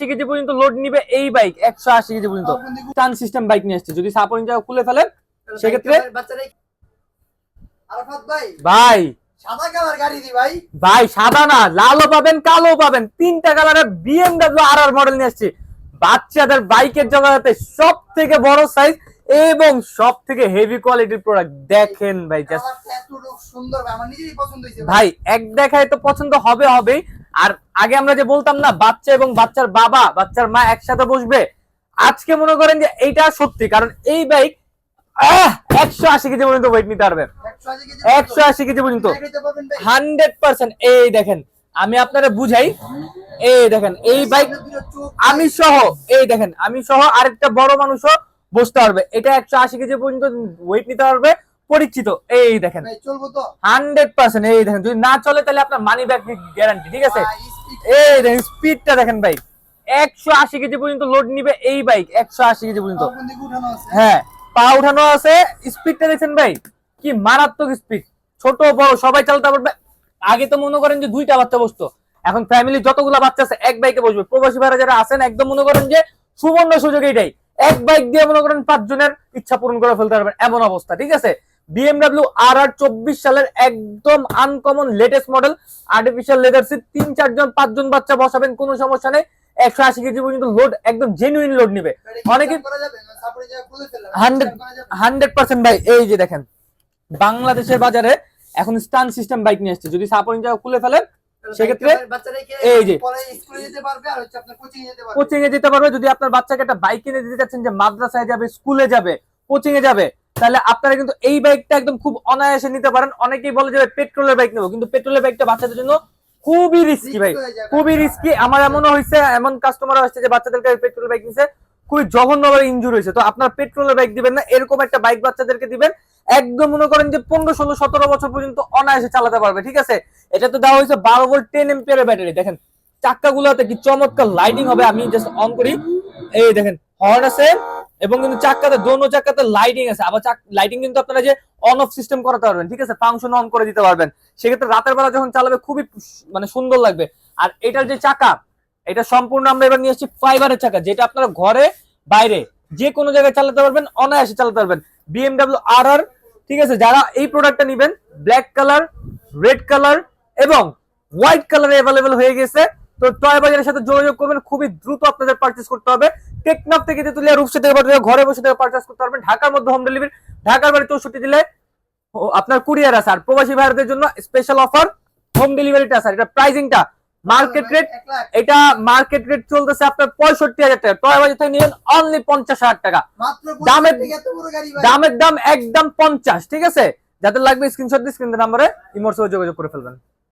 KG পর্যন্ত load নিবে এই বাইক, 180 কেজি পর্যন্ত টান সিস্টেম বাইক নিয়ে আসছে। যদি সাপোর্টিং জায়গা খুলে ফেলেন সেক্ষেত্রে ভাই সাদা কালার গাড়ি দি ভাই, ভাই সাদা না, লালও পাবেন কালো পাবেন, তিনটা কালারের বিএমডব্লিউ আর মডেল নিয়ে আসছে। বাচ্চাদের বাইকের জগতে সব থেকে বড় সাইজ এবং সব থেকে হেভি কোয়ালিটির প্রোডাক্ট। দেখেন ভাই জাস্ট সুন্দর ভাই, আমার নিজেরই পছন্দ হয়েছে ভাই, এক দেখায় তো পছন্দ হবে হবেই। আর আগে আমরা যে বলতাম না বাচ্চা এবং বাচ্চার বাবা বাচ্চার মা একসাথে বসবে, আজকে মনে করেন যে এইটা সত্যি। কারণ এই বাইক 180 কেজি পর্যন্ত ওয়েট নিতে পারবে, 180 কেজি পর্যন্ত 100%। এই দেখেন আমি আপনারা বুঝাই, এই দেখেন এই বাইক আমি সহ, এই দেখেন আমি সহ আরেকটা বড় মানুষও বসতে পারবে। এটা 180 কেজি পর্যন্ত ওয়েট নিতে পারবে, পরিচিত। এই দেখেন 100%। এই দেখেন যদি না চলে তাহলে আপনার মানি ব্যাক গ্যারান্টি, ঠিক আছে। এই দেখেন স্পিডটা দেখেন ভাই, 180 কেজি পর্যন্ত লোড নিবে এই বাইক, 180 কেজি পর্যন্ত। হ্যাঁ, পা উঠানো আছে। স্পিডটা দেখছেন ভাই, কি মারাত্মক স্পিড। ছোট বড় সবাই চালাতে পারবে। আগে তো মনে করেন যে দুইটা বাচ্চা বসতো, এখন ফ্যামিলি যতগুলা বাচ্চা আছে এক বাইকে বসবে। প্রবাসী ভাইরা যারা আছেন একদম মনে করেন যে সুবর্ণ সুযোগ এইটাই, এক বাইক দিয়ে মনে করেন 5 জনের ইচ্ছা পূরণ করে ফেলতে পারবেন, এমন অবস্থা, ঠিক আছে। BMW RR 24 সালের একদম uncommon latest model, artificial leather seat, 3-4 জন 5 জন বাচ্চা বসাবেন, কোনো সমস্যা নেই। 180 কেজি পর্যন্ত লোড, একদম জেনুইন লোড নিবে। অনেকে 100% ভাই। এই যে দেখেন বাংলাদেশের বাজারে এখন স্টান সিস্টেম বাইক নিয়ে আসছে। যদি সাপোর্টিং জায়গা খুলে ফেলেন সেক্ষেত্রে এই যে কোচিং এ যেতে পারবে। যদি আপনার বাচ্চাকে একটা বাইক কিনে দিতে চাচ্ছেন যে মাদ্রাসায় যাবে, স্কুলে যাবে, কোচিং এ যাবে, তাহলে আপনারা কিন্তু এই বাইকটা একদম খুব অনায়াসে নিতে পারেন। অনেকেই বলে যে পেট্রোলের বাইক নেবো, কিন্তু পেট্রোলের বাইকটা বাচ্চাদের জন্য খুবই রিস্কি ভাই, খুবই রিস্কি। আমার এমনও হয়েছে, এমন কাস্টমার আসছে যে বাচ্চাদেরকে পেট্রোল বাইক নিছে, খুবই জঘন্যভাবে ইনজুর হয়েছে। তো আপনার পেট্রোলের বাইক দিবেন না, এরকম একটা বাইক বাচ্চাদেরকে দিবেন, একদম মনে করেন যে 15, 16, 17 বছর পর্যন্ত অনায়াসে চালাতে পারবে, ঠিক আছে। এটা তো দেওয়া হয়েছে 12 ভোল্ট 10 এম্পিয়ারের ব্যাটারি। দেখেন চাক্কাগুলোতে কি চমৎকার লাইটিং হবে। আমি জাস্ট অন করি, এই দেখেন হর্ন আছে এবং কিন্তু চাক্কাতে দোনো চাক্কাতে লাইটিং আছে। আবার লাইটিং কিন্তু আপনারা যে অন অফ সিস্টেম করাতে পারবেন, ঠিক আছে, ফাংশন অন করে দিতে পারবেন। সেক্ষেত্রে রাতের বেলা যখন চালাবে খুবই মানে সুন্দর লাগবে। আর এটার যে চাকা, এটা সম্পূর্ণ আমরা এবার নিয়ে আসছি ফাইবারের চাকা, যেটা আপনারা ঘরে বাইরে যে কোনো জায়গায় চালাতে পারবেন, অনায়াসে চালাতে পারবেন। BMW RR, ঠিক আছে। যারা এই প্রোডাক্টটা নেবেন, ব্ল্যাক কালার, রেড কালার এবং হোয়াইট কালারে অ্যাভেলেবল হয়ে গেছে। তো টয় বাজারের সাথে যোগাযোগ করবেন, খুবই দ্রুত আপনাদের পারচেজ করতে হবে। টেকনাফ থেকে তেতুলিয়া রূপসা থেকে ঘরে বসে থেকে পারচেজ করতে পারবেন। ঢাকার মধ্যে হোম ডেলিভারি, ঢাকার বাড়ি 64 দিলে আপনার কুরিয়ার আছে। আর প্রবাসী ভাইদের জন্য স্পেশাল অফার হোম ডেলিভারিটা আছে। এটা প্রাইসিংটা মার্কেট রেট, এটা মার্কেট রেট চলতেছে আপনার 65,000 টাকা। টয় বাজার থেকে নিবেন অনলি 50,000 টাকা। দামের দাম একদম 50, ঠিক আছে। যাদের লাগবে স্ক্রিনশট দিয়ে স্ক্রিন নাম্বারে ইমোর সাথে যোগাযোগ করে ফেলবেন।